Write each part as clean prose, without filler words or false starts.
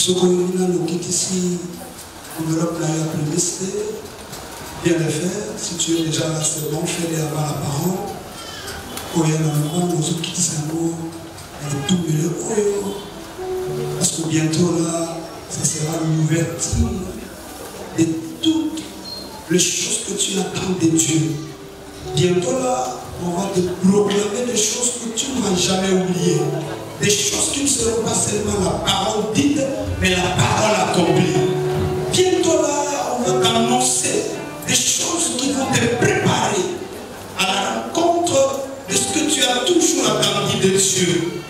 Ce qu'on a nous quitte ici, on va la publicité, bien le faire. Si tu es déjà là, c'est bon, fais-les avant la parole. Pour y aller en nous quitte un mot, et tout le parce que bientôt là, ce sera l'ouverture de toutes les choses que tu attends de Dieu. Bientôt là, on va te proclamer des choses que tu ne vas jamais oublier. Des choses qui ne seront pas seulement la parole dite, mais la parole accomplie. Bientôt là, on va t'annoncer des choses qui vont te préparer à la rencontre de ce que tu as toujours attendu de Dieu.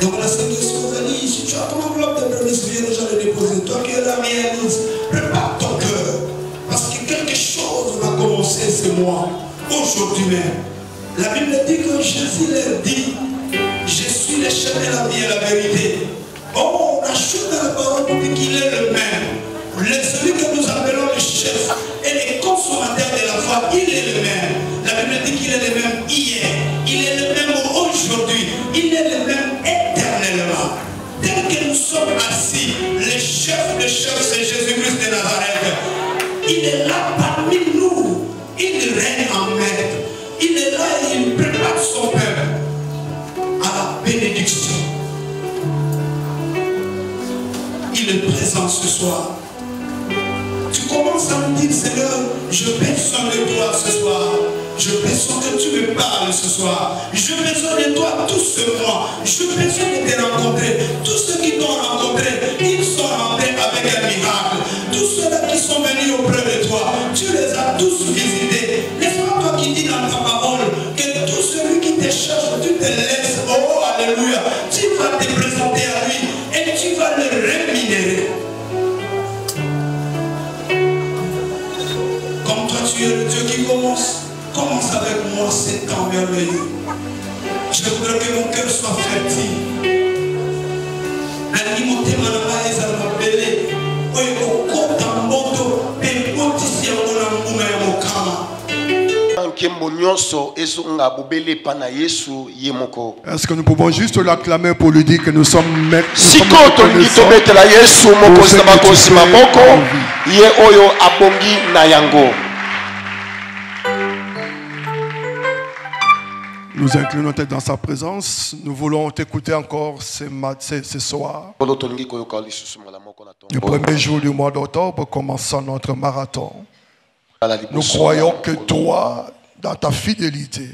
Et voilà ce que je dit. Si tu as ton enveloppe de prémices, viens déjà le déposer. Toi qui es la mienne, prépare ton cœur. Parce que quelque chose va commencer ce mois, aujourd'hui même. La Bible dit que Jésus leur dit, je suis le chemin, la vie et la vérité. Oh, on ajoute dans la parole pour dire qu'il est le même. Celui que nous appelons le chef et le consommateur de la foi, il est le même. La Bible dit qu'il est le même hier, il est le même aujourd'hui, il est le même éternellement. Tel que nous sommes assis, le chef c'est Jésus-Christ de Nazareth. Il est là parmi nous, il règne en maître. Il est là et il prépare son peuple à la bénédiction. Il est présent ce soir. Tu commences à me dire, Seigneur, je besoin de toi ce soir. Je besoin que tu me parles ce soir. Je besoin de toi tout ce mois. Je besoin de te rencontrer. Tous ceux qui t'ont rencontré, ils sont rentrés avec un miracle. Tous ceux-là qui sont venus auprès de toi, tu les as tous visités. N'est-ce pas toi qui dis dans ta parole que tout celui qui te cherche, tu te laisses. Oh, alléluia. Tu vas te présenter à lui et tu vas le rémunérer. Comme toi, tu es le Dieu qui commence. Commence avec moi cet temps merveilleux. Je voudrais que mon cœur soit fertile. Est-ce que nous pouvons juste l'acclamer pour lui dire que nous sommes maîtres? Nous inclinons notre tête dans sa présence. Nous voulons t'écouter encore ce soir. Le premier jour du mois d'octobre, commençant notre marathon. Nous croyons que toi, dans ta fidélité,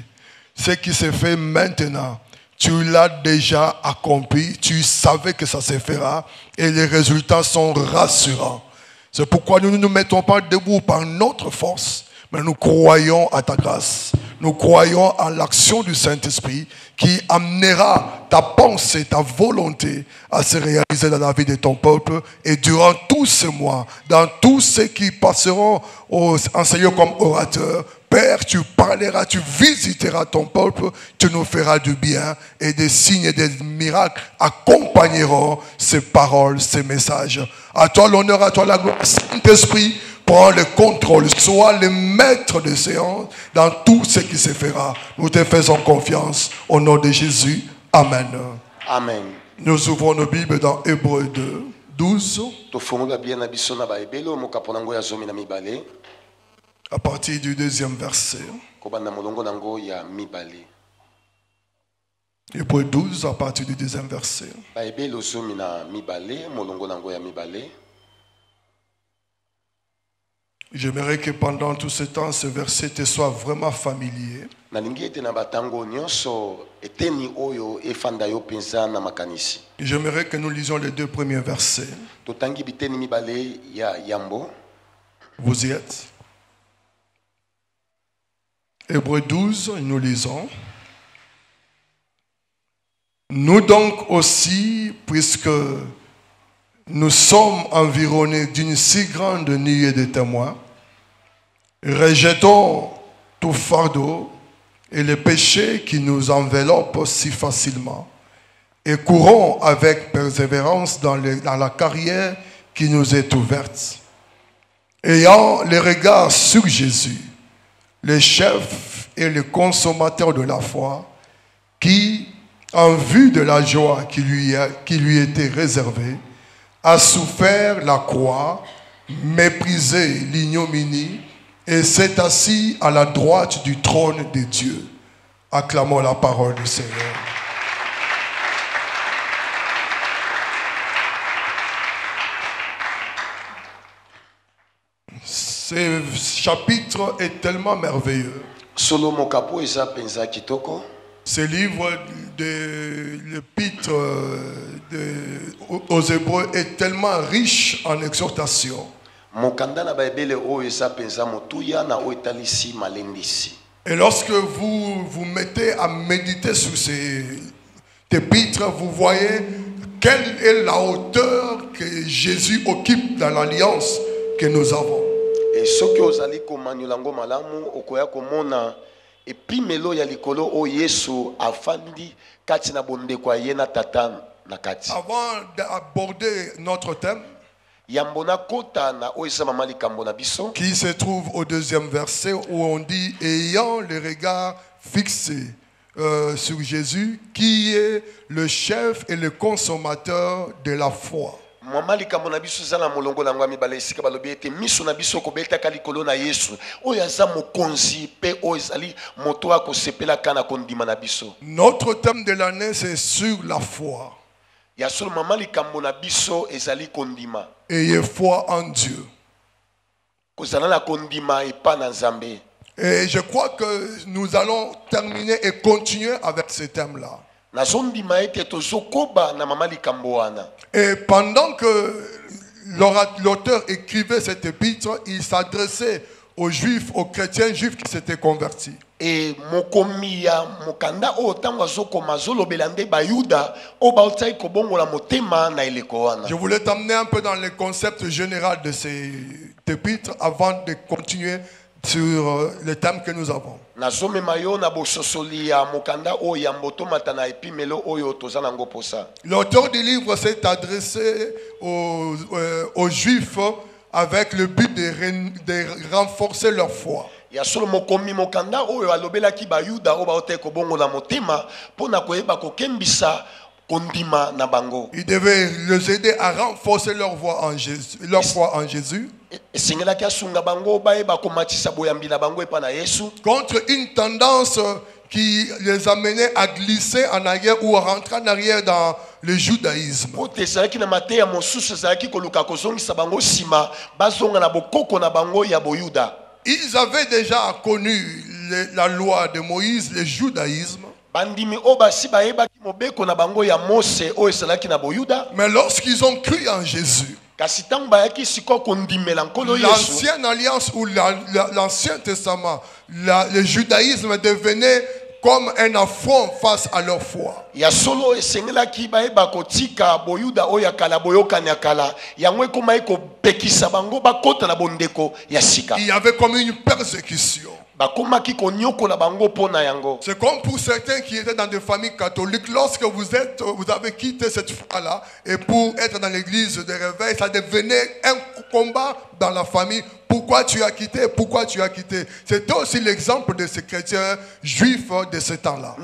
ce qui s'est fait maintenant, tu l'as déjà accompli. Tu savais que ça se fera et les résultats sont rassurants. C'est pourquoi nous ne nous mettons pas debout par notre force, mais nous croyons à ta grâce. Nous croyons en l'action du Saint-Esprit qui amènera ta pensée, ta volonté à se réaliser dans la vie de ton peuple. Et durant tous ces mois, dans tous ceux qui passeront en Seigneur comme orateur, Père, tu parleras, tu visiteras ton peuple, tu nous feras du bien et des signes et des miracles accompagneront ces paroles, ces messages. À toi l'honneur, à toi la gloire, Saint-Esprit. Prends le contrôle, sois le maître de séance dans tout ce qui se fera. Nous te faisons confiance au nom de Jésus. Amen. Amen. Nous ouvrons nos Bibles dans Hébreux 2, 12. À partir du deuxième verset. Hébreux 12 à partir du deuxième verset. J'aimerais que pendant tout ce temps, ce verset te soit vraiment familier. J'aimerais que nous lisions les deux premiers versets. Vous y êtes? Hébreux 12, nous lisons. Nous donc aussi, puisque nous sommes environnés d'une si grande nuée de témoins, rejetons tout fardeau et les péchés qui nous enveloppent si facilement et courons avec persévérance dans la carrière qui nous est ouverte. Ayant les regards sur Jésus, le chef et le consommateur de la foi, qui, en vue de la joie qui lui était réservée, a souffert la croix, méprisé l'ignominie, et s'est assis à la droite du trône de Dieu. Acclamons la parole du Seigneur. Ce chapitre est tellement merveilleux. Ce livre de l'épître aux Hébreux est tellement riche en exhortation. Et lorsque vous vous mettez à méditer sur ces épîtres, vous voyez quelle est la hauteur que Jésus occupe dans l'alliance que nous avons. Et ce que vous allez komanyulango malamu okoya komona epimelo ya likolo o Yesu afandi kati na bonde kwa yena tata na kati. Avant d'aborder notre thème, yambona kota na oisa mama likambo na biso, qui se trouve au deuxième verset où on dit ayant le regard fixé sur Jésus qui est le chef et le consommateur de la foi. Mama likambo na biso zana molongo na ngwami bala esika balobi ete miso na biso ko betaka likolo na Yesu oyo aza mokonzi pe oyo ezali moto akosepela kana kondima na biso. Notre thème de l'année c'est sur la foi. Ya solo mama likambo na biso ezali kondima. Ayez foi en Dieu. Kozana na kondima epa na Nzambe. Et je crois que nous allons terminer et continuer avec ce thème-là. Et pendant que l'auteur écrivait cet épître, il s'adressait aux juifs, aux chrétiens juifs qui s'étaient convertis. Et je voulais t'amener un peu dans le concept général de cet épître avant de continuer sur le thème que nous avons. L'auteur du livre s'est adressé aux Juifs avec le but de renforcer leur foi. Il devait les aider à renforcer leur foi en Jésus. Contre une tendance qui les amenait à glisser en arrière ou à rentrer en arrière dans le judaïsme. Ils avaient déjà connu la loi de Moïse, le judaïsme. Mais lorsqu'ils ont cru en Jésus, l'ancienne alliance ou l'ancien testament, le judaïsme devenait comme un affront face à leur foi. Il y avait comme une persécution. C'est comme pour certains qui étaient dans des familles catholiques, lorsque vous avez quitté cette foi-là, et pour être dans l'église de réveil, ça devenait un combat dans la famille. Pourquoi tu as quitté? Pourquoi tu as quitté? C'était aussi l'exemple de ces chrétiens juifs de ce temps-là.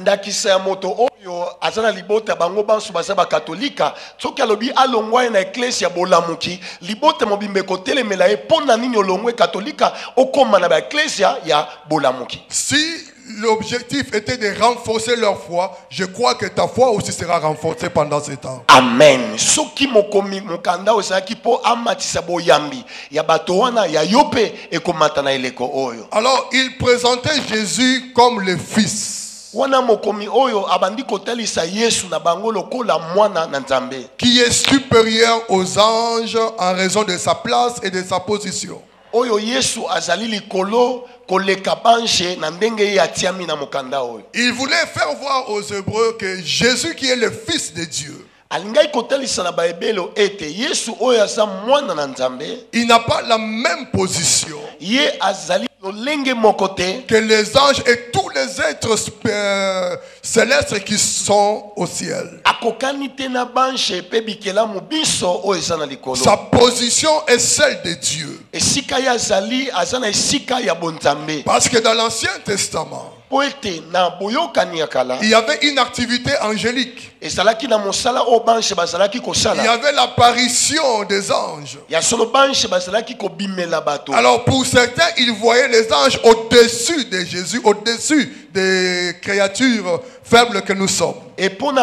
Si l'objectif était de renforcer leur foi, je crois que ta foi aussi sera renforcée pendant ce temps. Amen. Alors, il présentait Jésus comme le Fils, qui est supérieur aux anges en raison de sa place et de sa position. Il voulait faire voir aux Hébreux que Jésus, qui est le Fils de Dieu, il n'a pas la même position que les anges et tous les êtres célestes qui sont au ciel. Sa position est celle de Dieu. Parce que dans l'Ancien Testament, il y avait une activité angélique. Il y avait l'apparition des anges. Alors pour certains, ils voyaient les anges au-dessus de Jésus, au-dessus des créatures faibles que nous sommes. Et pour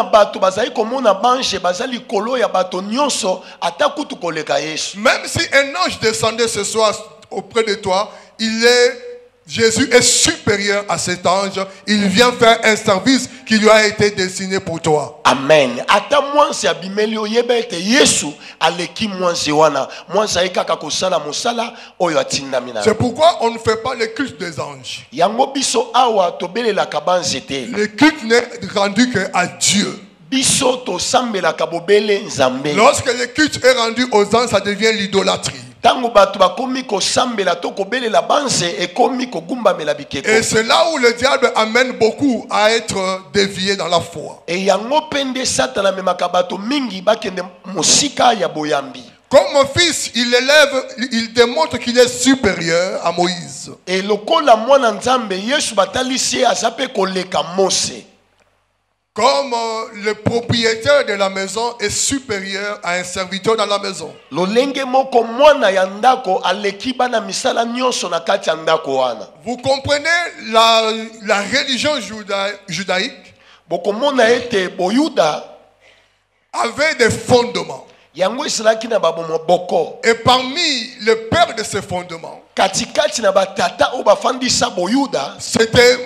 même si un ange descendait ce soir auprès de toi, Jésus est supérieur à cet ange. Il vient faire un service qui lui a été destiné pour toi. Amen. C'est pourquoi on ne fait pas le culte des anges. Le culte n'est rendu qu'à Dieu. Lorsque le culte est rendu aux anges, ça devient l'idolâtrie. Et c'est là où le diable amène beaucoup à être déviés dans la foi. Comme mon fils, il démontre qu'il est supérieur à Moïse. Comme le propriétaire de la maison est supérieur à un serviteur dans la maison. Vous comprenez la religion judaïque avait des fondements. Et parmi le père de ces fondements, c'était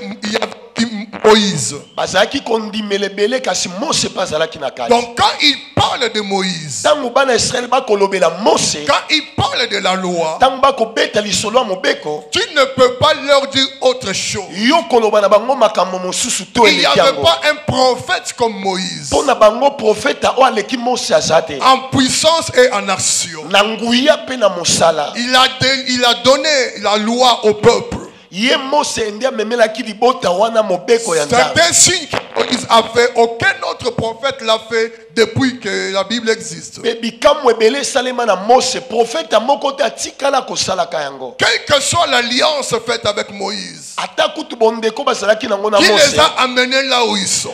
Moïse. Donc quand il parle de Moïse, quand il parle de la loi, tu ne peux pas leur dire autre chose. Il n'y avait pas un prophète comme Moïse, en puissance et en action. Il a donné la loi au peuple. Certains signes que Moïse a fait, aucun autre prophète l'a fait depuis que la Bible existe. Quelle que soit l'alliance faite avec Moïse, qui les a amenés là où ils sont,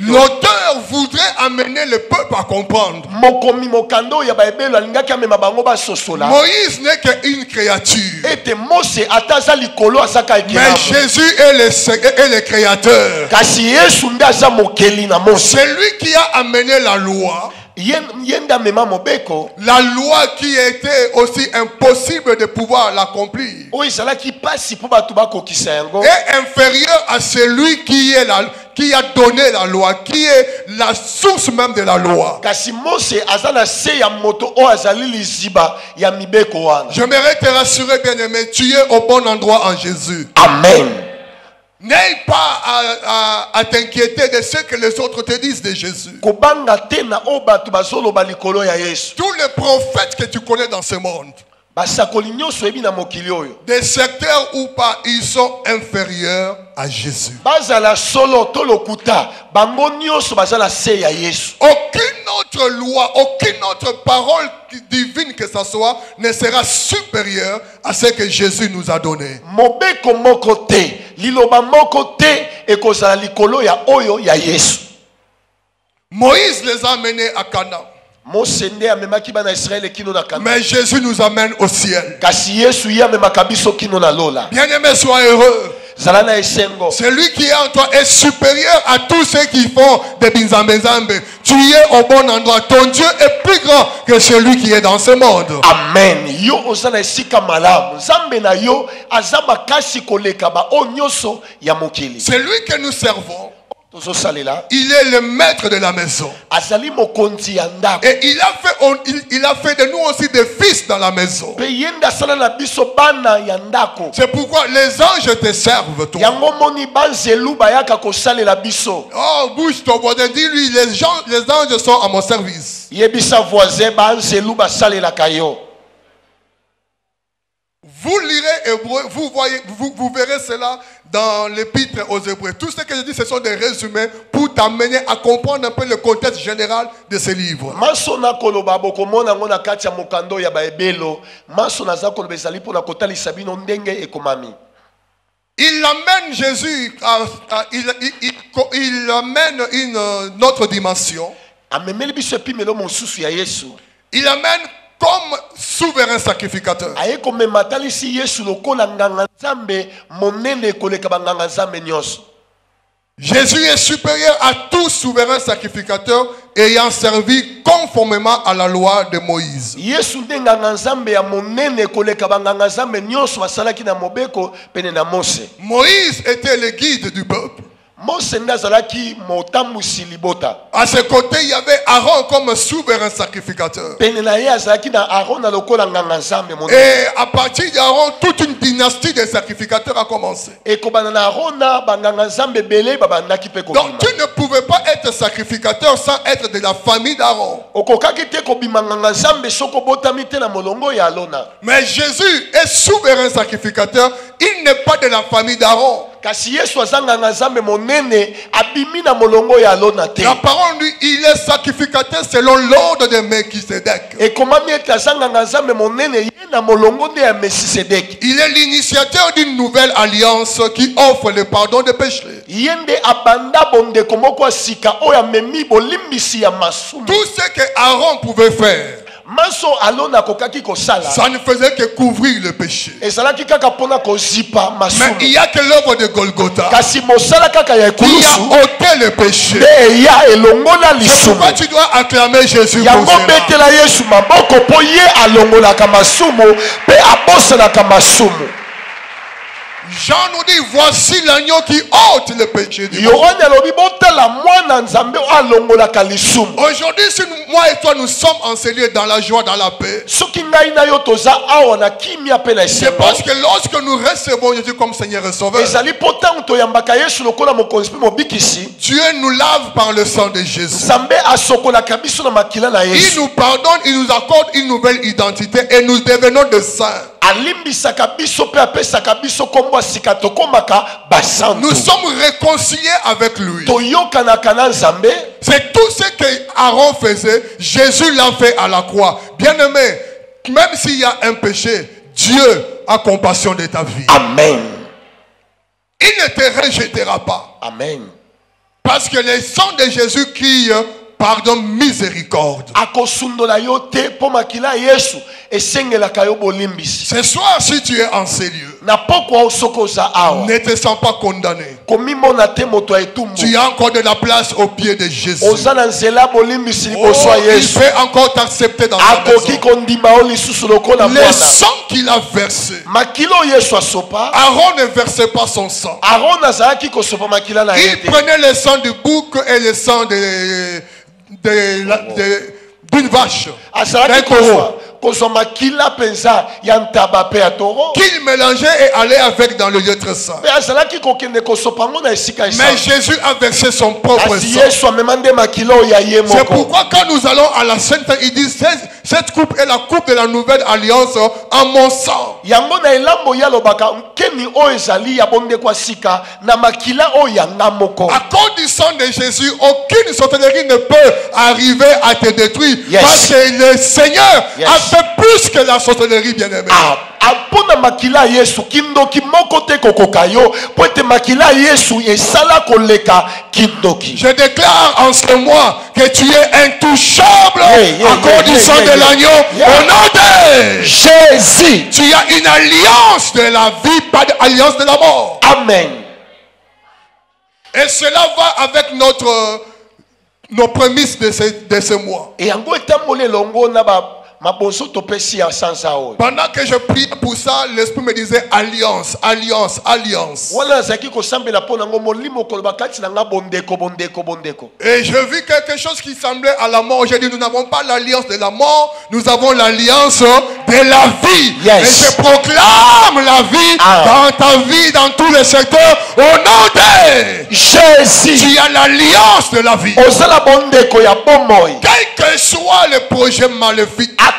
l'auteur voudrait amener le peuple à comprendre. Moïse n'est qu'une créature, mais Jésus est le créateur. C'est lui qui a amené la loi. La loi qui était aussi impossible de pouvoir l'accomplir est inférieure à celui qui a donné la loi, qui est la source même de la loi. J'aimerais te rassurer, bien-aimé, tu es au bon endroit en Jésus. Amen. N'aie pas à t'inquiéter de ce que les autres te disent de Jésus. Tous les prophètes que tu connais dans ce monde, des secteurs ou pas, ils sont inférieurs à Jésus. Aucune autre loi, aucune autre parole divine que ce soit ne sera supérieure à ce que Jésus nous a donné. Moïse les a menés à Canaan, mais Jésus nous amène au ciel. Bien-aimé, sois heureux. Celui qui est en toi est supérieur à tous ceux qui font des binzambezambe. Tu es au bon endroit. Ton Dieu est plus grand que celui qui est dans ce monde. Amen. Celui que nous servons, il est le maître de la maison. Et il a fait de nous aussi des fils dans la maison. C'est pourquoi les anges te servent, toi. Oh, bouge ton voisin, dis-lui, les anges sont à mon service. Vous lirez Hébreu, vous verrez cela dans l'épître aux Hébreux. Tout ce que je dis, ce sont des résumés pour t'amener à comprendre un peu le contexte général de ce livre. il amène Jésus, il amène une autre dimension. Il amène comme souverain sacrificateur. Jésus est supérieur à tout souverain sacrificateur ayant servi conformément à la loi de Moïse. Moïse était le guide du peuple. À ses côtés, il y avait Aaron comme souverain sacrificateur. Et à partir d'Aaron, toute une dynastie de sacrificateurs a commencé. Donc tu ne pouvais pas être sacrificateur sans être de la famille d'Aaron. Mais Jésus est souverain sacrificateur. Il n'est pas de la famille d'Aaron. La parole dit, il est sacrificateur selon l'ordre de Melchisédek. Il est l'initiateur d'une nouvelle alliance qui offre le pardon des péchés. Tout ce que Aaron pouvait faire, ça ne faisait que couvrir le péché. Mais il y a que l'œuvre de Golgotha qui a ôté le péché. C'est pourquoi tu dois acclamer Jésus pour cela. Jean nous dit, voici l'agneau qui ôte le péché du monde. Aujourd'hui, si moi et toi nous sommes enseignés dans la joie, dans la paix, c'est parce que lorsque nous recevons Jésus comme Seigneur et Sauveur, Dieu nous lave par le sang de Jésus. Il nous pardonne, il nous accorde une nouvelle identité et nous devenons des saints. Nous sommes réconciliés avec lui. C'est tout ce que Aaron faisait, Jésus l'a fait à la croix. Bien-aimé, même s'il y a un péché, Dieu a compassion de ta vie. Amen. Il ne te rejettera pas. Amen. Parce que le sang de Jésus crie pardon, miséricorde. Ce soir, si tu es en ces lieux, ne te sens pas condamné. Tu as encore de la place au pied de Jésus. Il fait encore t'accepter dans sa maison. Le sang qu'il a versé, Aaron ne versait pas son sang. Il prenait le sang du bouc et le sang d'une vache, d'un taureau, qu'il mélangeait et allait avec dans le lieu très saint. Mais Jésus a versé son propre sang. C'est pourquoi quand nous allons à la Sainte, il dit, cette coupe est la coupe de la nouvelle alliance en mon sang. À cause du sang de Jésus, aucune sorcellerie ne peut arriver à te détruire. Yes. Parce que le Seigneur a fait plus que la sorcellerie, bien-aimée. Je déclare en ce mois que tu es intouchable à cause du sang de l'agneau. Au nom de Jésus, tu as une alliance de la vie, pas d'alliance de la mort. Amen. Et cela va avec nos prémices de ce mois. Pendant que je priais pour ça, l'Esprit me disait alliance, alliance, alliance. Et je vis quelque chose qui semblait à la mort. J'ai dit, nous n'avons pas l'alliance de la mort, nous avons l'alliance de la vie. Yes. Et je proclame la vie dans ta vie, dans tous les secteurs, au nom de Jésus. Tu as l'alliance de la vie. Quel que soit le projet maléfique, à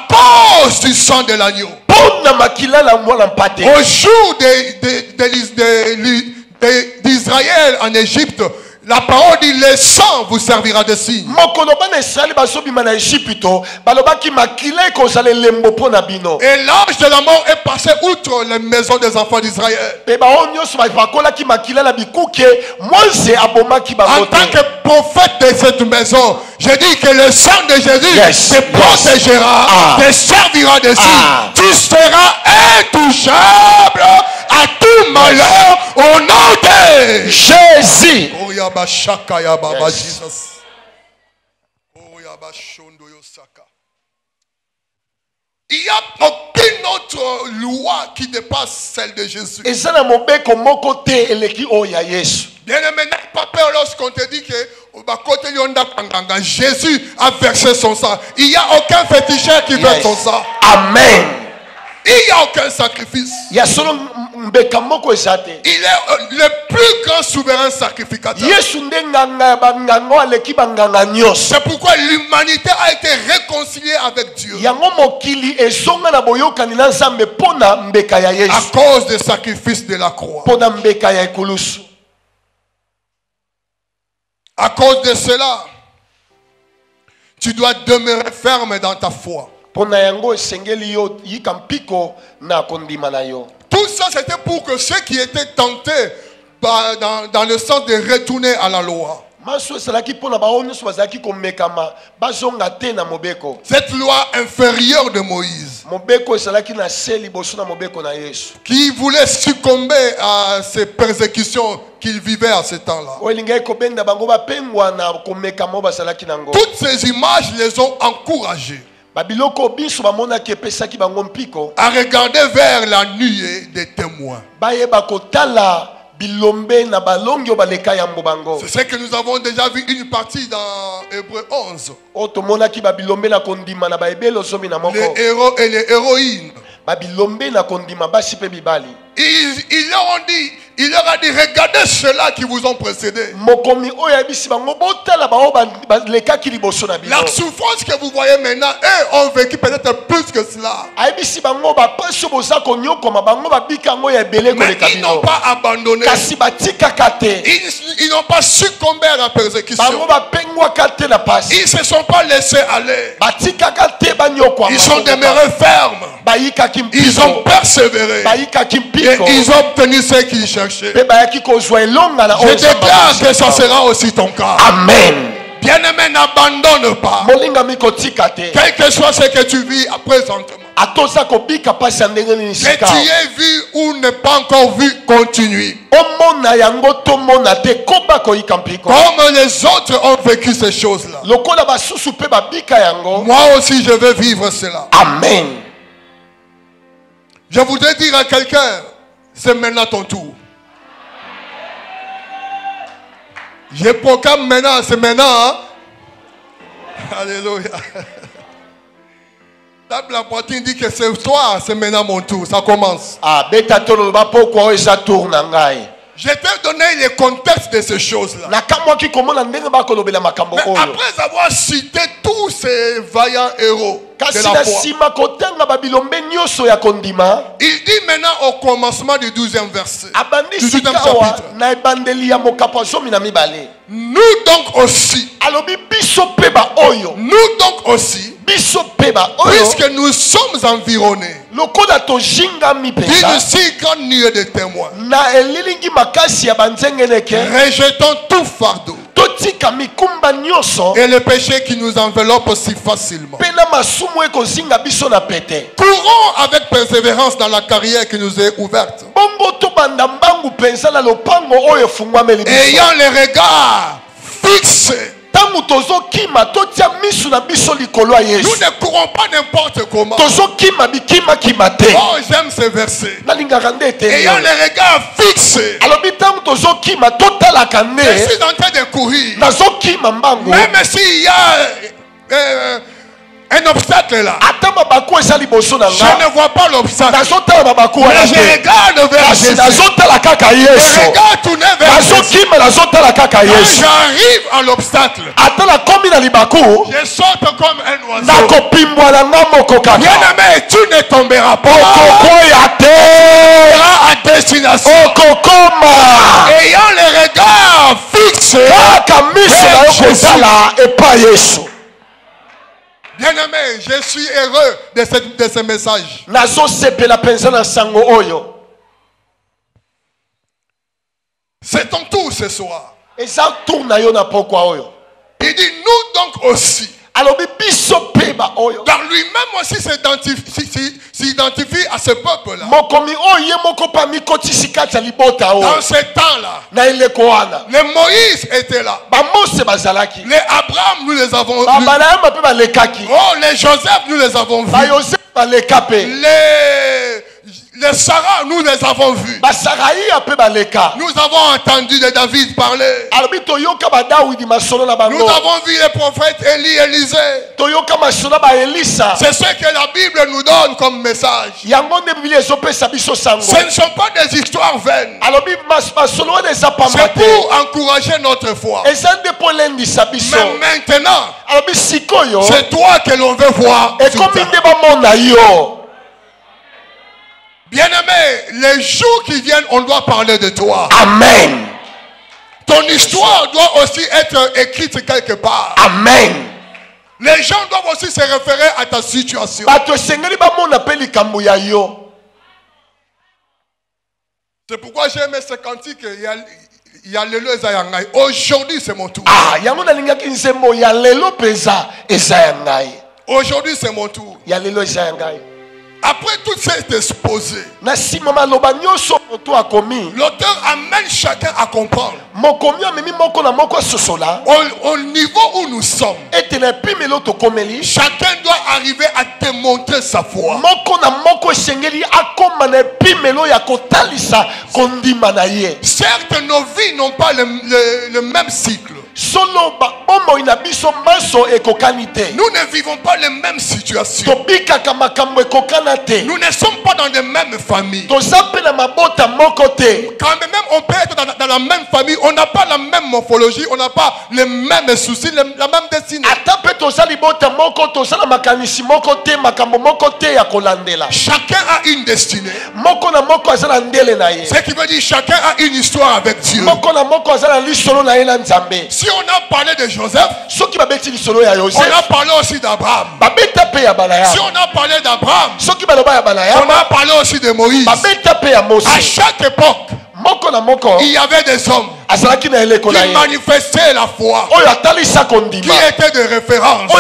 cause du sang de l'agneau, au jour d'Israël en Égypte, La parole dit le sang vous servira de signe. Et l'ange de la mort est passé outre les maisons des enfants d'Israël. En tant que prophète de cette maison, je dis que le sang de Jésus te protégera, te servira de signe. Tu seras intouchable à tout malheur au nom de Jésus. Il n'y a aucune autre loi qui dépasse celle de Jésus. Bien-aimé, n'aie pas peur lorsqu'on te dit que Jésus a versé son sang. Il n'y a aucun féticheur qui verse son sang. Amen. Il n'y a aucun sacrifice. Il est le plus grand souverain sacrificateur. C'est pourquoi l'humanité a été réconciliée avec Dieu. À cause des sacrifices de la croix. À cause de cela, tu dois demeurer ferme dans ta foi. Tout ça, c'était pour que ceux qui étaient tentés dans le sens de retourner à la loi. Cette loi inférieure de Moïse, qui voulait succomber à ces persécutions qu'il vivait à ce temps-là. Toutes ces images les ont encouragés à regarder vers la nuée des témoins. C'est ce que nous avons déjà vu une partie dans Hébreux 11. Les héros et les héroïnes. Il leur a dit, regardez ceux-là qui vous ont précédés. La souffrance que vous voyez maintenant, eux ont vécu peut-être plus que cela. Mais ils n'ont pas abandonné. Ils n'ont pas succombé à la persécution. Ils ne se sont pas laissés aller. Ils sont demeurés fermes. Ils ont persévéré. Et ils ont obtenu ce qu'ils cherchaient. Je déclare que ça sera aussi ton cas. Amen. Bien-aimé, n'abandonne pas. Quel que soit ce que tu vis à présentement. Que tu aies vu ou n'aies pas encore vu, continue. Comme les autres ont vécu ces choses-là. Moi aussi je veux vivre cela. Amen. Je voudrais dire à quelqu'un, c'est maintenant ton tour. Je proclame maintenant, c'est maintenant. Hein? Alléluia. Tape la poitrine, dit que ce soir, c'est maintenant mon tour, ça commence. Je t'ai donné le contexte de ces choses-là. Mais après avoir cité tous ces vaillants héros de la foi, il dit maintenant au commencement du 12e verset, du 12e chapitre, nous donc aussi, puisque nous sommes environnés d'une si grande nuée de témoins, rejetons tout fardeau et le péché qui nous enveloppe si facilement. Courons avec persévérance dans la carrière qui nous est ouverte, ayant les regards fixés. Nous ne courons pas n'importe comment. Oh, j'aime ce verset. Ayant les regards fixés. Je suis en train de courir. Même s'il y a un obstacle là, je ne vois pas l'obstacle. Mais je regarde vers Jésus. Je regarde tourner vers Jésus. Quand j'arrive à l'obstacle, je saute comme un oiseau. Bien-aimé, tu ne tomberas pas. Tu iras à destination. Ayant les regards fixé Bien-aimé, je suis heureux de ce message. C'est ton tour ce soir. Il dit nous donc aussi. Car lui-même aussi s'identifie à ce peuple-là. Dans ce temps-là, les Moïse étaient là. Les Abraham, nous les avons vus. Oh, les Joseph, nous les avons vus. Les Sarah, nous les avons vus. Nous avons entendu de David parler. Nous avons vu les prophètes Élie, Élisée. C'est ce que la Bible nous donne comme message. Ce ne sont pas des histoires vaines. C'est pour encourager notre foi. Mais maintenant, c'est toi que l'on veut voir. Bien-aimé, les jours qui viennent, on doit parler de toi. Amen. Ton histoire doit aussi être écrite quelque part. Amen. Les gens doivent aussi se référer à ta situation. C'est pourquoi j'ai aimé ce cantique. Il y a Lelo Ezayangai. Aujourd'hui, c'est mon tour. Aujourd'hui, c'est mon tour. Après tout cet exposé, l'auteur amène chacun à comprendre au niveau où nous sommes. Chacun doit arriver à démontrer sa foi. Certes, nos vies n'ont pas le même cycle. Nous ne vivons pas les mêmes situations. Nous ne sommes pas dans les mêmes familles. Quand même on peut être dans la même famille, on n'a pas la même morphologie, on n'a pas les mêmes soucis, la même destinée. Chacun a une destinée. Ce qui veut dire chacun a une histoire avec Dieu. Si on a parlé de Joseph, on a parlé aussi d'Abraham. Si on a parlé d'Abraham, on a parlé aussi de Moïse. À chaque époque, il y avait des hommes qui manifestaient la foi, qui étaient de référence.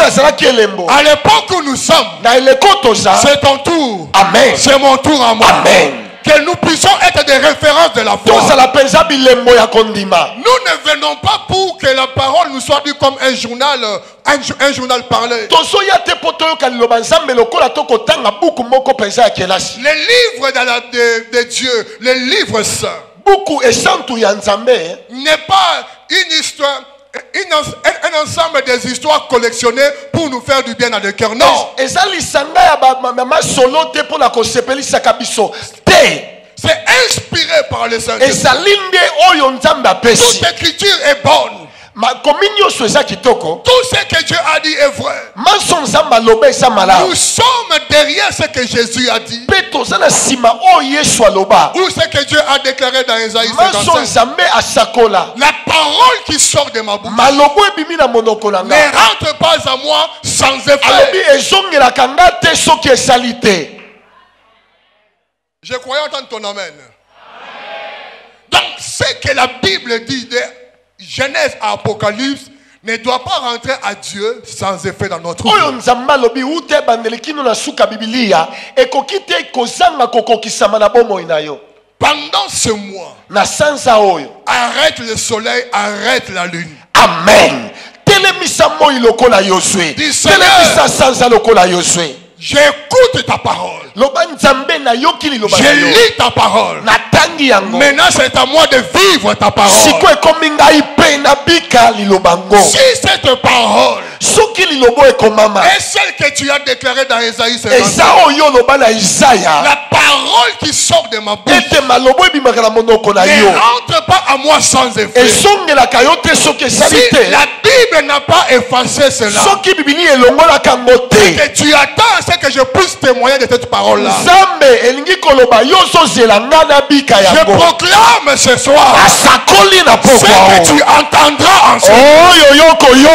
À l'époque où nous sommes, c'est ton tour. Amen. C'est mon tour à moi. Amen. Que nous puissions être des références de la foi. Nous ne venons pas pour que la parole nous soit due comme un journal parlé. Les livres de Dieu, les livres saints, n'est pas une histoire, un ensemble des histoires collectionnées pour nous faire du bien dans le cœur. Non. C'est inspiré par le Saint-Esprit. Toute écriture est bonne. Tout ce que Dieu a dit est vrai. Nous sommes derrière ce que Jésus a dit. Ou ce que Dieu a déclaré dans Isaïe 55. La parole qui sort de ma bouche ne rentre pas à moi sans effet. Je croyais entendre ton amen. Donc, ce que la Bible dit de Genèse à Apocalypse ne doit pas rentrer à Dieu sans effet dans notre vie. Pendant ce mois, arrête le soleil, arrête la lune. Amen. J'écoute ta parole. Je lis ta parole. Maintenant c'est à moi de vivre ta parole. Si cette parole Et celle que tu as déclarée dans Ésaïe 52. La parole qui sort de ma bouche ne rentre pas à moi sans effet. Si la Bible n'a pas effacé cela, et que tu attends, c'est que je puisse témoigner de cette parole-là. Je proclame ce soir ce que tu entendras en ce moment. Ce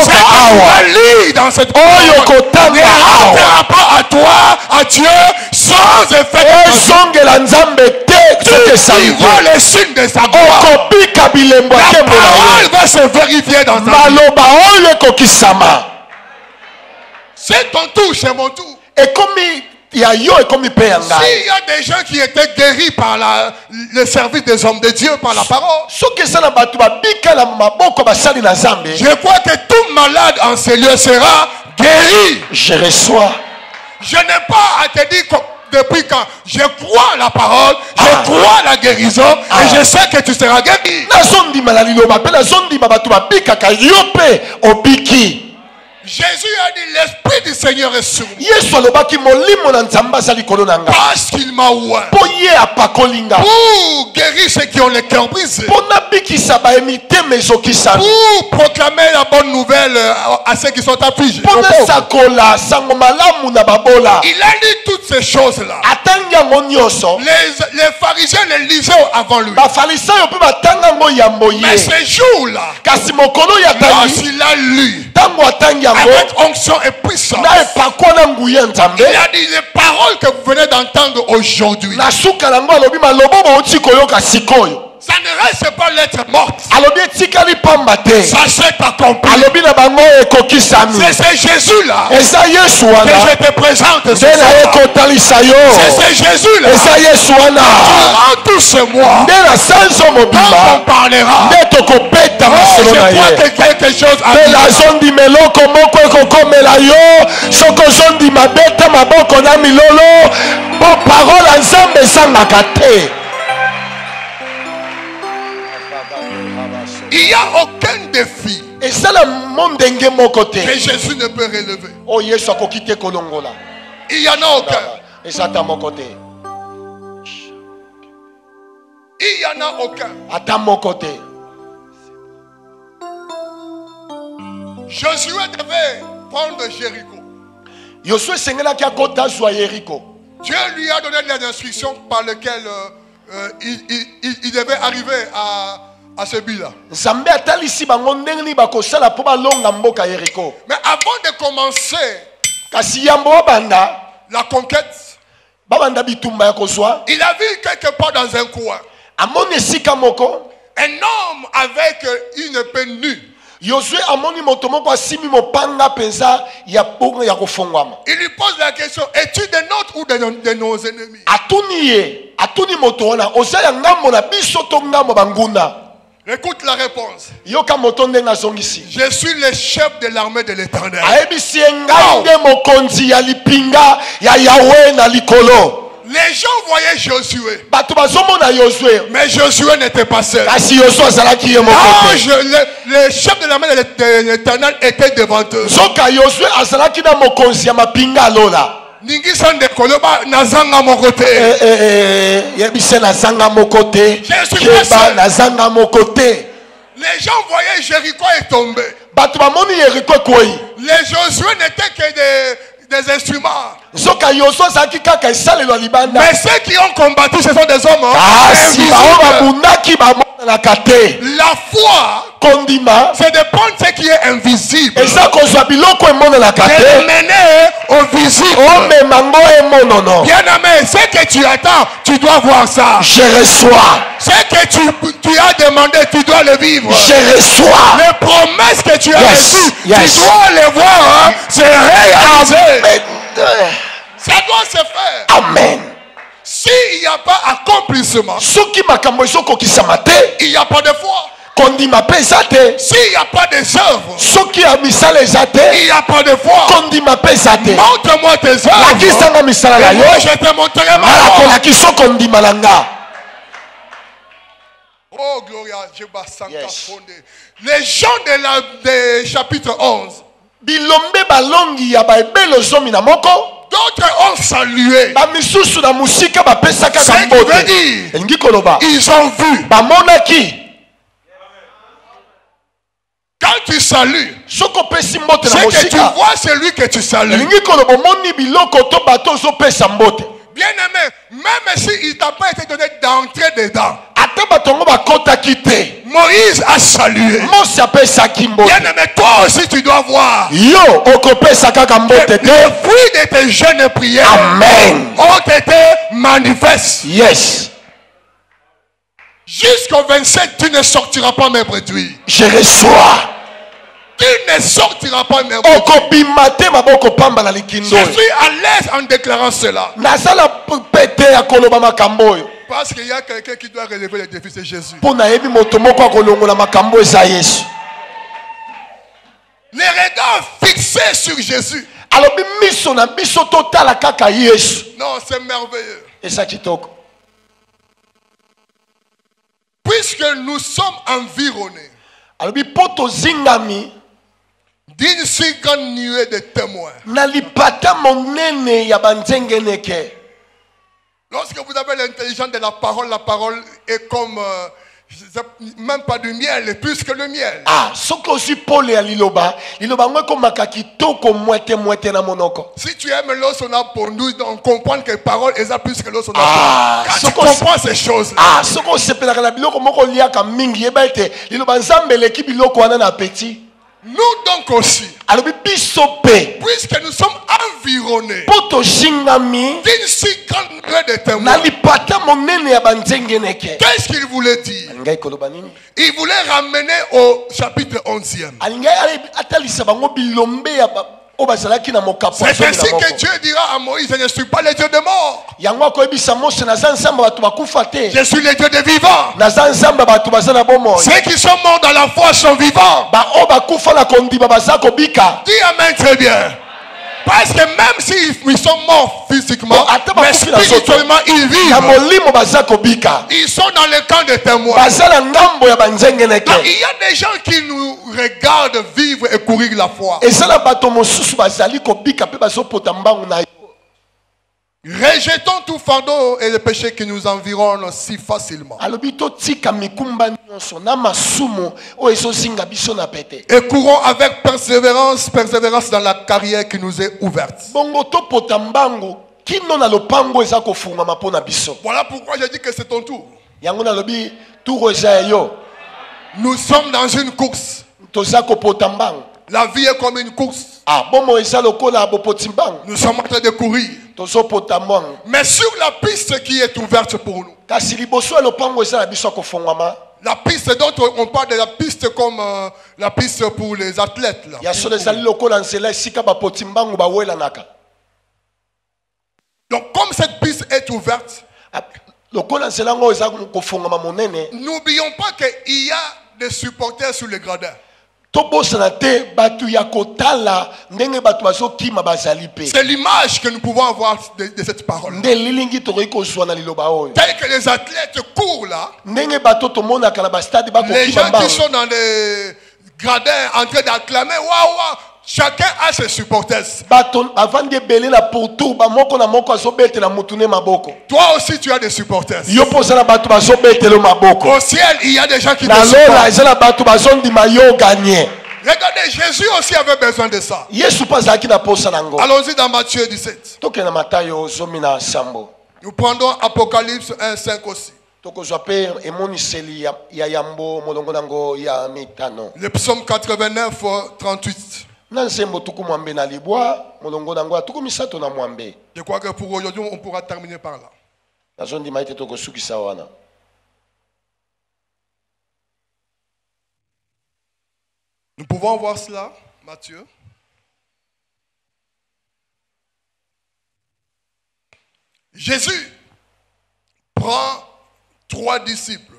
que tu vas lire dans cette parole ne rentrera pas à toi, à Dieu, sans effet. Tu vois les signes de sa gloire. La parole va se vérifier dans ta vie. C'est ton tour, c'est mon tour. S'il y a des gens qui étaient guéris par le service des hommes de Dieu, par la parole, je crois que tout malade en ce lieu sera guéri. Je reçois. Je n'ai pas à te dire depuis quand je crois la parole, je crois la guérison et je sais que tu seras guéri. Jésus a dit l'Esprit du Seigneur est sur moi. Parce qu'il m'a ouvert pour guérir ceux qui ont le cœur brisé, pour proclamer la bonne nouvelle à ceux qui sont affligés. Il a dit toutes ces choses-là. Les pharisiens les lisaient avant lui. Mais ces jours-là, lorsqu'il a lu avec onction et puissance, il a dit les paroles que vous venez d'entendre aujourd'hui, ça ne reste pas l'être morte. Ça s'est accompli. C'est Jésus-là que je te présente ce soir. C'est Jésus-là durant tout ce mois quand on parlera. Je crois que quelque chose a il n'y a aucun défi que Jésus ne peut relever. Il n'y en a aucun. Il n'y en a aucun. Josué devait prendre Jéricho. Dieu lui a donné les instructions par lesquelles il devait arriver à ce but-là. Mais avant de commencer la conquête, il a vu quelque part dans un coin un homme avec une épée nue. Il lui pose la question: es-tu de notre ou de nos ennemis? Écoute la réponse. Je suis le chef de l'armée de l'Éternel. Les gens voyaient Josué, mais Josué n'était pas seul. Le chef de l'armée de l'Éternel était devant eux. Nazanga mon côté. Les gens voyaient Jéricho est tombé. Les Josué n'étaient que des instruments. Mais ceux qui ont combattu, ce sont des hommes invisibles. La foi, c'est de prendre ce qui est invisible et de le mener au visible. Bien aimé, ce que tu attends, tu dois voir ça. Je reçois. Ce que tu as demandé, tu dois le vivre. Je reçois. Les promesses que tu as reçues, tu dois les voir se réaliser. Ça doit se faire. Amen. S'il n'y a pas accomplissement, il n'y a pas de foi. S'il n'y a pas des œuvres, il n'y a pas de foi. Montre-moi tes œuvres et moi je te montrerai ma foi. Oh Gloria, yes. Les gens de chapitre 11, bilombe balongi ya baebelo zomi na moko. D'autres ont salué. Bamisusu na musika bapesaka Ce qui veut dire, elingi koloba ils ont vu. bamonaki. Quand tu salues, Soko pesi mbote na c'est que tu musika vois celui que tu salues. elingi koloba moni biloko to bato zo pesa mbote. Bien aimé, même s'il t'a pas été donné d'entrer dedans, Ata batongo bakota kite. Moïse a salué. Mose apesaki mbote. Bien aimé, toi aussi tu dois voir. Yo okopesa kaka mbote te. Les fruits de tes jeûnes et prières Amen. ont été manifestes. Yes. Jusqu'au 27, tu ne sortiras pas mes brebis. Je reçois. Tu ne sortiras pas mes brebis. Okobimate maboko pamba na likindo. Je suis à l'aise en déclarant cela. Nazala pete ya koloba makambo oyo. Parce qu'il y a quelqu'un qui doit relever les défis, c'est Jésus. Pona yebi moto moko akolongola makambo eza Yesu. Les regards fixés sur Jésus. Alobi miso na biso totala kaka Yesu. Non, c'est merveilleux. Eza kitoko. Puisque nous sommes environnés Alobi poto zingami d'une si grande nuée de témoins. na lipata monene ya banzengeneke. Lorsque vous avez l'intelligence de la parole est comme même pas du miel, plus que le miel. Ah, soko si pole ya liloba, liloba ngwe komaka kitoko mwete mwete na monoko. Si tu aimes l'eau sonore pour nous, on comprend que parole est plus que l'eau sonore. Ah, quand tu comprends ces choses. Ah, soko sepelaka na biloko moko liaka mingi yeba ete liloba nzambe leki biloko wana na petit. Nous donc aussi, alobi biso pe puisque nous sommes environnés poto zingami d'une si grande nuée de témoins. na lipata monene ya banzengeneke. Qu'est-ce qu'il voulait dire? Alingai koloba nini? Il voulait ramener au chapitre 11e. Alingai atalisa bango bilombe ya o bazalaki na mokapo. C'est ainsi que Dieu dira à Moïse, je ne suis pas le Dieu de mort. Yango akoyebisa Mose naza nzambe bato bakufa te. Je suis le Dieu des vivants. Naza nzambe bato baza na bomoi. Ceux qui sont morts dans la foi sont vivants. Ba o bakufa na kondima baza kobika. Dis amen très bien. Parce que même s'ils sont morts physiquement, mais spirituellement ils vivent. Ils sont dans le camp de témoins. Il y a des gens qui nous regardent vivre et courir la foi. Rejetons tout fardeau et le péché qui nous environnent si facilement. Et courons avec persévérance dans la carrière qui nous est ouverte. Voilà pourquoi je dis que c'est ton tour. Nous sommes dans une course. La vie est comme une course. Nous sommes en train de courir. Mais sur la piste qui est ouverte pour nous. La piste dont on parle de la piste comme la piste pour les athlètes. Là. Donc comme cette piste est ouverte, n'oublions pas qu'il y a des supporters sur les gradins. C'est l'image que nous pouvons avoir de cette parole. Tel que les athlètes courent là, les gens qui sont dans les gradins en train d'acclamer, waouh, waouh, chacun a ses supporters. Toi aussi tu as des supporters. Au ciel il y a des gens qui te supportent. Regardez, Jésus aussi avait besoin de ça. Allons-y dans Matthieu 17. Nous prendrons Apocalypse 1:5 aussi. Le psaume 89, 38. Je crois que pour aujourd'hui, on pourra terminer par là. Nous pouvons voir cela, Matthieu. Jésus prend 3 disciples.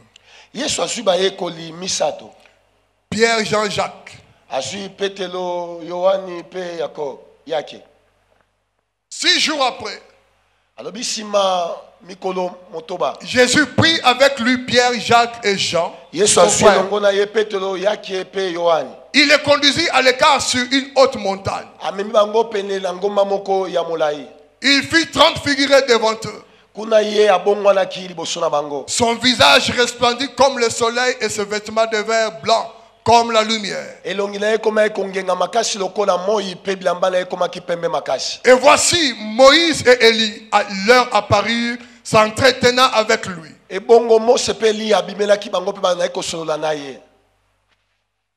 Pierre, Jean, Jacques. 6 jours après, Jésus prit avec lui Pierre, Jacques et Jean. il les conduisit à l'écart sur une haute montagne. Il fit 30 figurés devant eux. Son visage resplendit comme le soleil et ses vêtements devinrent blancs comme la lumière. Et voici Moïse et Élie leur apparurent, s'entretenant avec lui.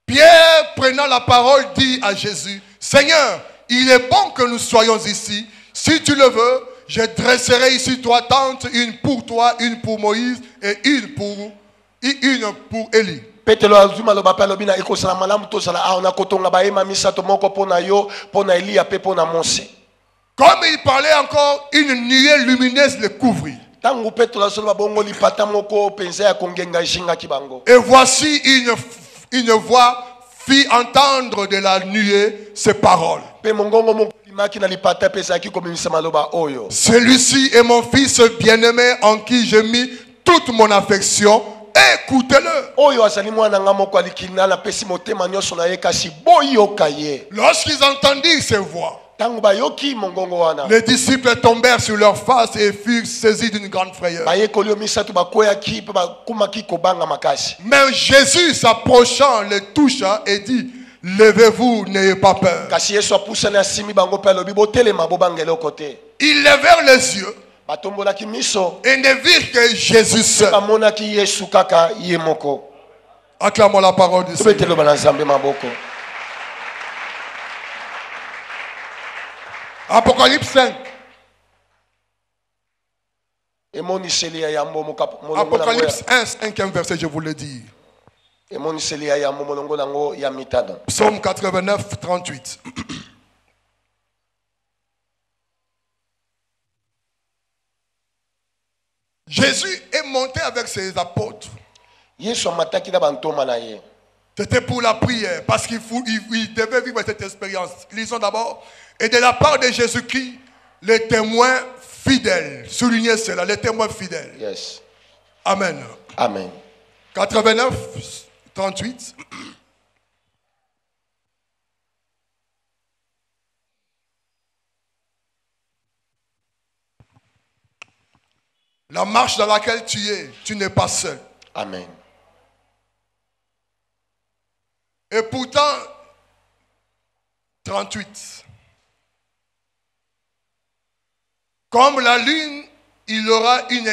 Pierre, prenant la parole, dit à Jésus: Seigneur, il est bon que nous soyons ici. Si tu le veux, je dresserai ici 3 tentes, une pour toi, une pour Moïse et une pour Élie. Comme il parlait encore, une nuée lumineuse le couvrit. Et voici une voix fit entendre de la nuée ces paroles. Celui-ci est mon fils bien-aimé en qui j'ai mis toute mon affection. Écoutez-le. Lorsqu'ils entendirent ces voix, les disciples tombèrent sur leurs faces et furent saisis d'une grande frayeur. Mais Jésus, s'approchant, les toucha et dit: Levez-vous, n'ayez pas peur. Ils levèrent les yeux et ne virent que Jésus seul. Acclamons la parole du Seigneur. Apocalypse 5. Apocalypse 1, 5e verset, je vous le dis. Psaume 89, 38. Jésus est monté avec ses apôtres. C'était pour la prière, parce qu'il devait vivre cette expérience. Lisons d'abord. Et de la part de Jésus-Christ, les témoins fidèles. Soulignez cela, les témoins fidèles. Yes. Amen. Amen. 89, 38. La marche dans laquelle tu es, tu n'es pas seul. Amen. Et pourtant, 38. Comme la lune, il aura une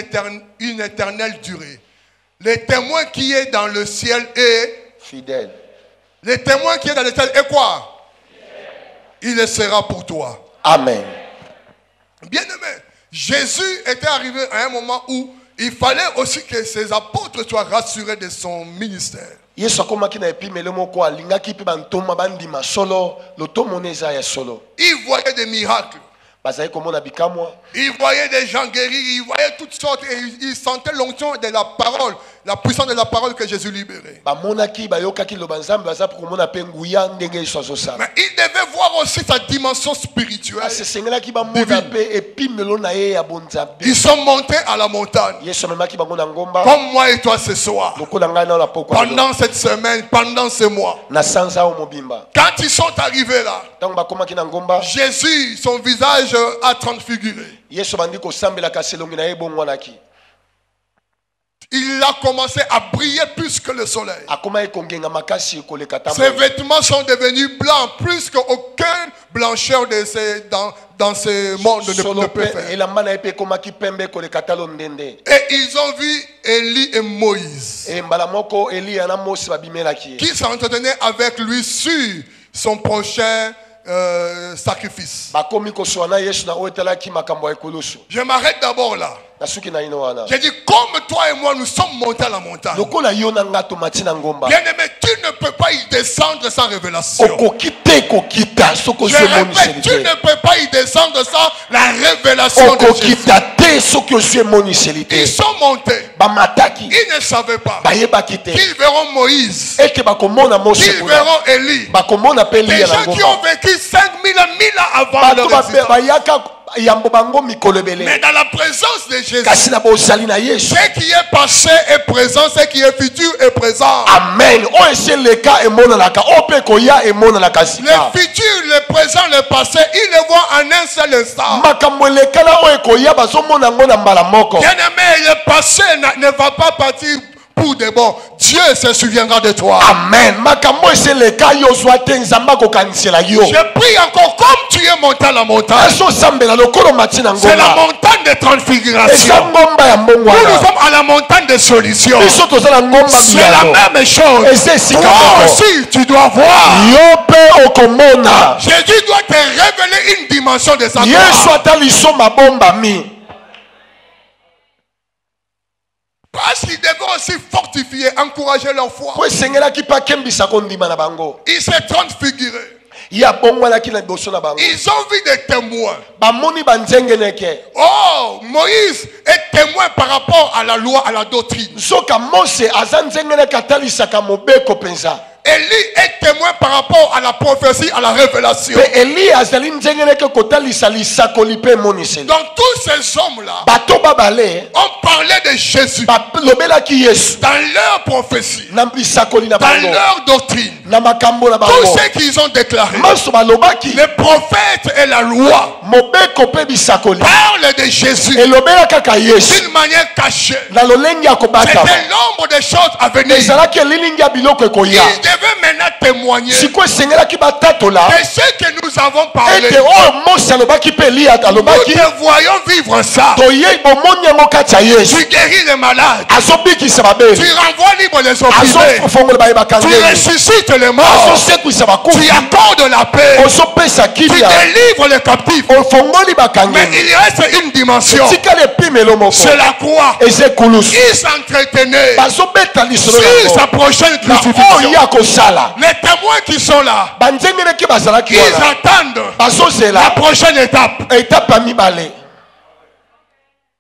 éternelle durée. Les témoins qui est dans le ciel est fidèle. Les témoins qui est dans le ciel est quoi? Il le sera pour toi. Amen. Bien-aimé, Jésus était arrivé à un moment où il fallait aussi que ses apôtres soient rassurés de son ministère. Il voyait des miracles. Il voyait des gens guéris, il voyait toutes sortes et il sentait l'onction de la parole, la puissance de la parole que Jésus libérait. Mais il devait voir aussi sa dimension spirituelle. Ils sont montés à la montagne. Comme moi et toi ce soir. Pendant cette semaine, pendant ce mois. Quand ils sont arrivés là, Jésus, son visage a transfiguré. Il a commencé à briller plus que le soleil. Ses vêtements sont devenus blancs plus qu'aucune blancheur dans ce monde ne peut faire. Et ils ont vu Élie et Moïse qui s'entretenaient avec lui sur son prochain sacrifice. Je m'arrête d'abord là. J'ai dit, comme toi et moi nous sommes montés à la montagne. Bien-aimé, tu ne peux pas y descendre sans révélation. Je répète, tu ne peux pas y descendre sans la révélation de Jésus. Ils sont montés. Ils ne savaient pas qu'ils verront Moïse, qu'ils verront Élie. Des gens qui ont vécu 5000 ans avant leur existence. Mais dans la présence de Jésus, ce qui est passé est présent, ce qui est futur est présent. Amen. Le futur, le présent, le passé, il le voit en un seul instant. Bien-aimé, le passé ne va pas partir pour de bon. Dieu se souviendra de toi. Amen. Je prie encore comme tu es monté à la montagne. C'est la montagne de transfiguration. Nous sommes à la montagne de solution. C'est la même chose. Toi aussi, tu dois voir. Jésus doit te révéler une dimension de sa gloire. Parce qu'ils devaient aussi fortifier, encourager leur foi. Ils se transfigurent. Ils ont vu des témoins. Oh, Moïse est témoin par rapport à la loi, à la doctrine. Élie est témoin par rapport à la prophétie, à la révélation. Donc tous ces hommes-là ont parlé de Jésus dans leur prophétie, dans leur doctrine. Tout ce qu'ils ont déclaré, les prophètes et la loi parlent de Jésus d'une manière cachée. C'était l'ombre des choses à venir. Ils devaient maintenant témoigner de ce que nous avons parlé. Nous te voyons vivre ça. Tu guéris les malades. Tu renvoies libre les opprimés. Tu ressuscites les morts. Tu accordes la paix. Tu délivres les captifs. Mais il reste une dimension. C'est la croix. Ils s'entretenaient sur sa prochaine crucifixion. Les témoins qui sont là, ils attendent la prochaine étape.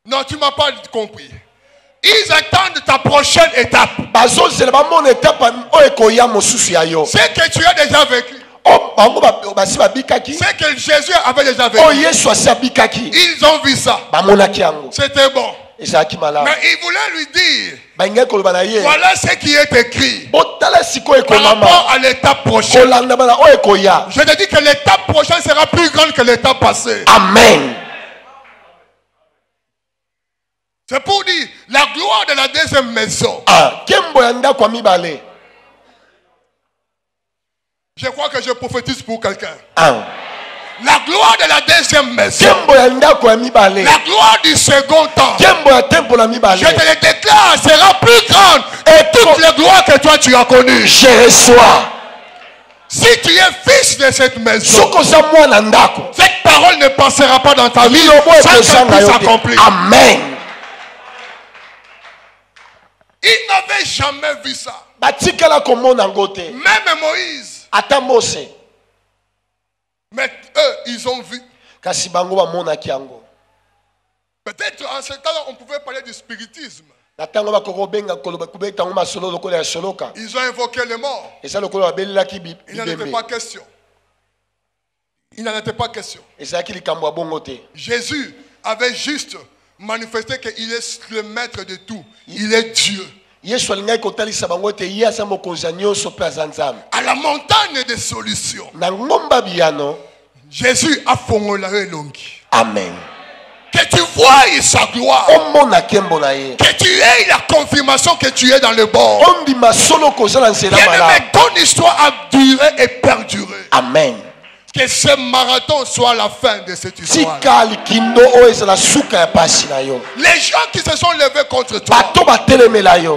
Non, tu ne m'as pas compris. Ils attendent ta prochaine étape. Ce que tu as déjà vécu. Ce que Jésus avait déjà vécu. Ils ont vu ça. C'était bon. Mais il voulait lui dire, voilà ce qui est écrit par rapport à l'étape prochaine. Je te dis que l'étape prochaine sera plus grande que l'étape passée. Amen. C'est pour dire la gloire de la deuxième maison. Je crois que je prophétise pour quelqu'un. La gloire de la deuxième maison. La gloire du second temps. Je te le déclare, sera plus grande que toutes les gloires que toi tu as connues. Je reçois. Si tu es fils de cette maison, cette parole ne passera pas dans ta vie sans qu'elle puisse s'accomplir. Amen. Ils n'avaient jamais vu ça. Même Moïse. Mais eux, ils ont vu. Peut-être en ce temps-là, on pouvait parler du spiritisme. Ils ont invoqué les morts. Il n'en était pas question. Il n'en était pas question. Jésus avait juste manifesté qu'il est le maître de tout. Il est Dieu. À la montagne des solutions, Jésus a formulé l'ongi. Amen. Que tu vois sa gloire. Que tu aies la confirmation que tu es dans le bord. Bien-aimé, ton histoire a duré et perduré. Amen. Que ce marathon soit la fin de cette histoire. Les gens qui se sont levés contre toi,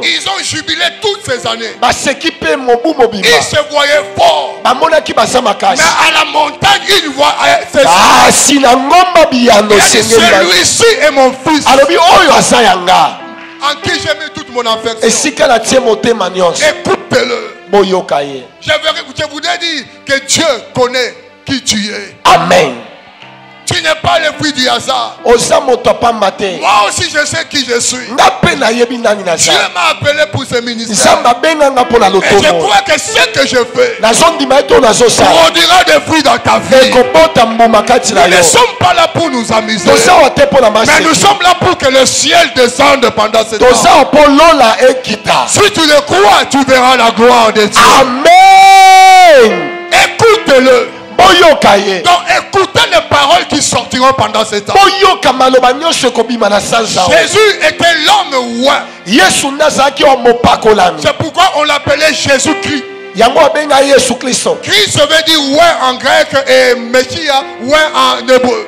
ils ont jubilé toutes ces années. Ils se voyaient forts. Mais à la montagne, ils voient celui-ci est mon fils, en qui j'ai mis toute mon affection. Écoutez-le. Je voudrais dire que Dieu connaît qui tu es. Amen. Tu n'es pas le fruit du hasard. Moi aussi je sais qui je suis. Dieu m'a appelé pour ce ministère. Et je crois que ce que je fais produira des fruits dans ta vie. Nous ne sommes pas là pour nous amuser. Mais nous sommes là pour que le ciel descende pendant ce temps. Si tu le crois, tu verras la gloire de Dieu. Amen. Écoute-le. Donc écoutez les paroles qui sortiront pendant ce temps. Jésus était l'homme ouin. C'est pourquoi on l'appelait Jésus-Christ. Christ veut dire ouin en grec et Messia ouin en hébreu.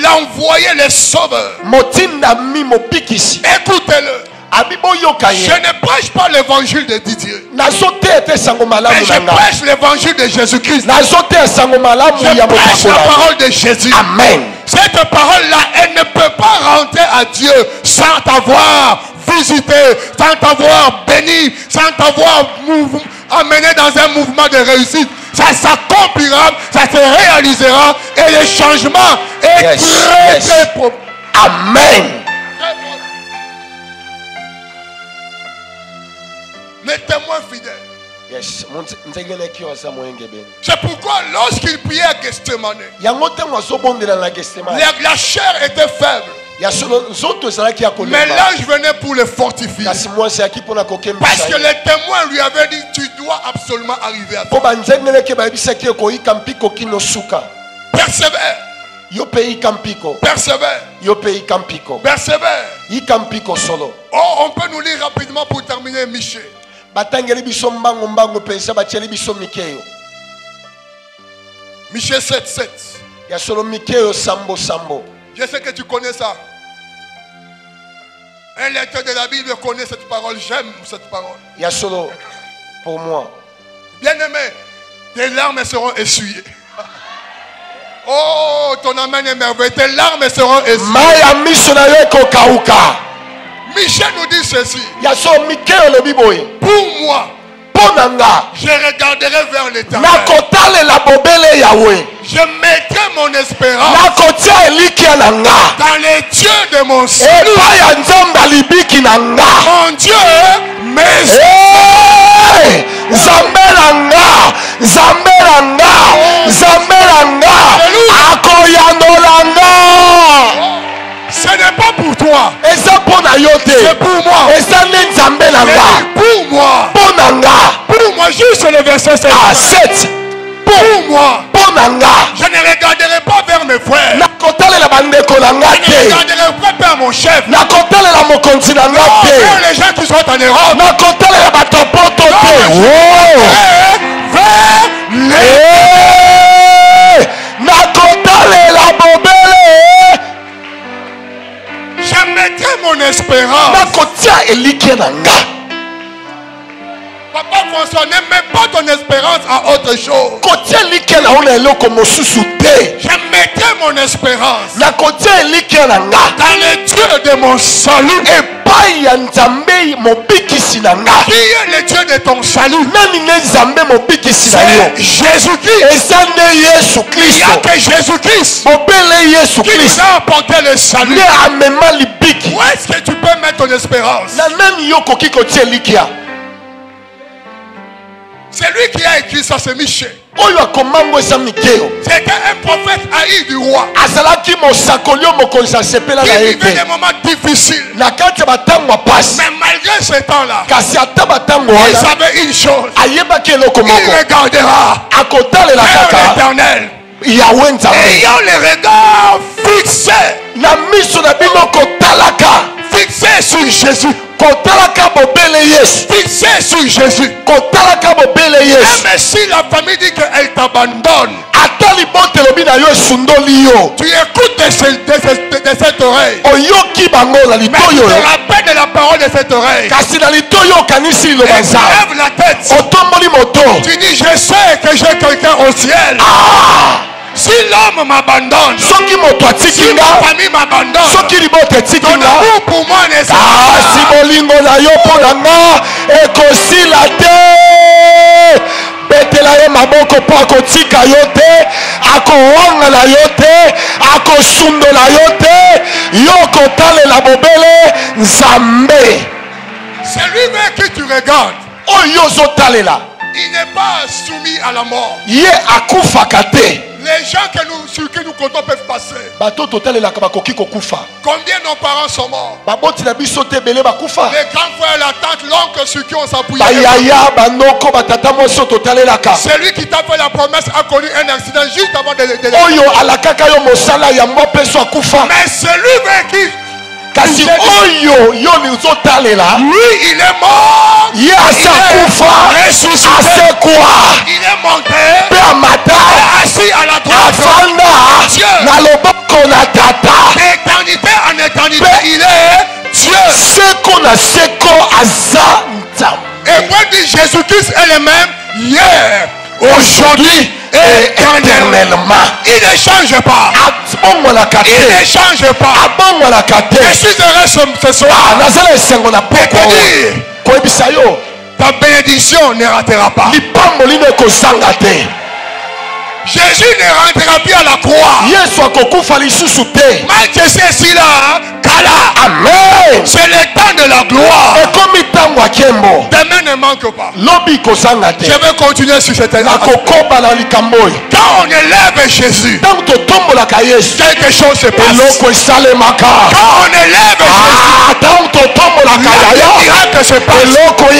L'envoyer les sauveurs. Écoutez-le. Je ne prêche pas l'évangile de Didier. Mais je prêche l'évangile de Jésus-Christ. Je prêche la parole de Jésus. Amen. Cette parole-là, elle ne peut pas rentrer à Dieu sans t'avoir visité, sans t'avoir béni, sans t'avoir amené dans un mouvement de réussite. Ça s'accomplira, ça se réalisera et le changement est très probable. Amen. Les témoins fidèles. Yes. C'est pourquoi lorsqu'il priait à Gethsemane, la chair était faible. Mais l'ange venait pour le fortifier. Parce que les témoins lui avaient dit, tu dois absolument arriver à toi. Persévère. Persévère. Oh, on peut nous lire rapidement pour terminer Michée. Michée 7:7. Je sais que tu connais ça. Un lecteur de la Bible connaît cette parole. J'aime cette parole. Pour moi. Bien-aimé, tes larmes seront essuyées. Oh, ton amen est merveilleux. Tes larmes seront essuyées. Michel nous dit ceci. Pour moi, je regarderai vers l'Éternel. Je mettrai mon espérance dans les dieux de mon salut. Mon Dieu, ce n'est pas pour toi. C'est pour moi. Pour moi. Pour moi, juste le verset 7. Pour moi. Je ne regarderai pas vers mes frères. Je ne regarderai pas vers mon chef. Vers les gens qui sont en Europe. Je mettrai mon espérance. Papa François, ne mets pas ton espérance à autre chose. Je mettrai mon espérance dans les dieux de mon salut. Qui est le Dieu de ton salut? C'est Jésus-Christ. Il n'y a que Jésus-Christ qui nous a apporté le salut. Où est-ce que tu peux mettre ton espérance? C'est lui qui a écrit ça, c'est Michée. C'était un prophète haï du roi. Il vivait des moments difficiles. Mais malgré ce temps-là, il savait une chose. Il regardera vers l'Éternel. Ayant les regards fixés sur Jésus. Fixé sur Jésus. Même si la famille dit qu'elle t'abandonne, tu écoutes de cette oreille. Mais tu te rappelles de la parole de cette oreille. Et tu lèves la tête. Tu dis, je sais que j'ai quelqu'un au ciel. Si l'homme m'abandonne, si ma famille m'abandonne, ton amour pour moi n'est pas. maboko po akotika yo te, akowangala yo te, akosundola yo te, yo kotalela bobele nzambe. C'est lui-même qui tu regardes. Oyo zotalela. Il n'est pas soumis à la mort. Ye akufaka te. Les gens sur qui nous comptons peuvent passer. Bato totalela kabakoki kokufa. Combien nos parents sont morts? Baboti na biso te bele bakufa. Les grands frères, la tante, l'oncle sur qui on s'appuyait. Bayaya banoko batata moso totalela ka. Celui qui t'a fait la promesse a connu un accident juste avant de Oyo alakaka yo mosala ya mwapeso akufa. Mais celui qui kasi oyo yo nizotalela, lui il est mort. Ye asakufa, asekwa. Il est monté. Pe amata. Assis à la droite. Afanda. Dieu. Na loboko na tata. D'éternité en éternité, il est Dieu. Seko na seko aza nzambe. Et moi dit Jésus-Christ est le même hier, aujourd'hui et éternellement. Il ne change pas. Il ne change pas. Je suis heureux ce soir. Ta bénédiction ne ratera pas. Jésus ne rentrera plus à la croix. Majesté est là. Amen. C'est le temps de la gloire. Demain ne manque pas. Je vais continuer sur cette étape. Quand on élève Jésus, quelque chose se passe. Quand on élève Jésus, le miracle se passe. Quand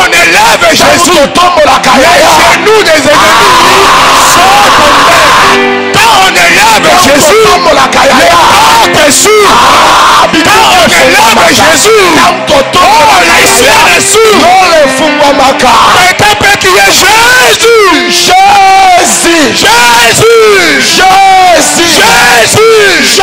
on élève Jésus, les genoux des ennemis sont tombés. Quand on élève Jésus, les portes s'ouvrent. Quand on élève Jésus, les ciels s'ouvrent. Quelqu'un peut crier Jésus. Jésus. Jésus. Jésus. Jésus.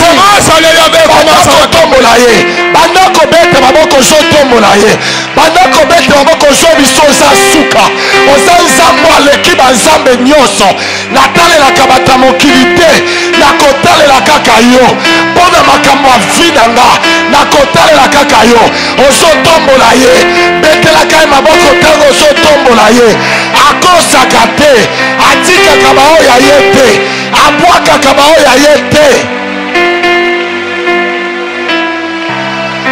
Commence à l'élever. Commence à tombola ye. Bandako bete maboko zo tombola ye. Bandako bete maboko zo biso za suka. Oza nzambo aleki banzambe nyonso. Natalelaka bata mokili te. Nakotalela kaka yo. Pona makambo ya vi na nga. Nakotalela kaka yo. Ozotombola ye. Betelaka ye maboko ntango ozotombola ye. Akosaka te. Atikaka baoyo ya ye te. Abwakaka baoyo ya ye te.